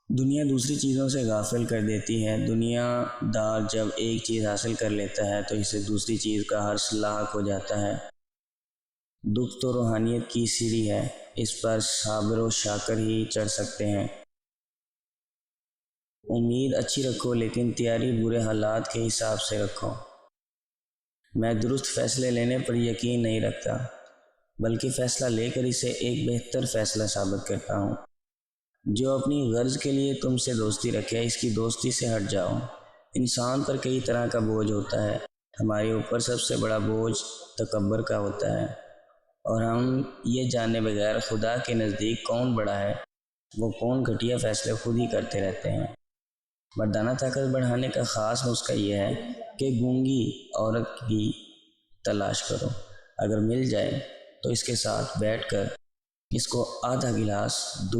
دنیا دوسری چیزوں سے غافل کر دیتی ہے۔ دنیا دار جب ایک چیز حاصل کر لیتا ہے تو اسے دوسری چیز کا ہرش لاحق ہو جاتا ہے۔ دکھ تو روحانیت کی سیڑھی ہے، اس پر صابر و شاکر ہی چڑھ سکتے ہیں۔ امید اچھی رکھو لیکن تیاری برے حالات کے حساب سے رکھو۔ میں درست فیصلے لینے پر یقین نہیں رکھتا، بلکہ فیصلہ لے کر اسے ایک بہتر فیصلہ ثابت کرتا ہوں۔ جو اپنی غرض کے لیے تم سے دوستی رکھے، اس کی دوستی سے ہٹ جاؤ۔ انسان پر کئی طرح کا بوجھ ہوتا ہے۔ ہمارے اوپر سب سے بڑا بوجھ تکبر کا ہوتا ہے، اور ہم یہ جانے بغیر خدا کے نزدیک کون بڑا ہے، وہ کون گھٹیا فیصلے خود ہی کرتے رہتے ہیں۔ مردانہ طاقت بڑھانے کا خاص نسخہ یہ ہے کہ گونگی عورت کی تلاش کرو، اگر مل جائے تو اس کے ساتھ بیٹھ کر اس کو آدھا گلاس دودھ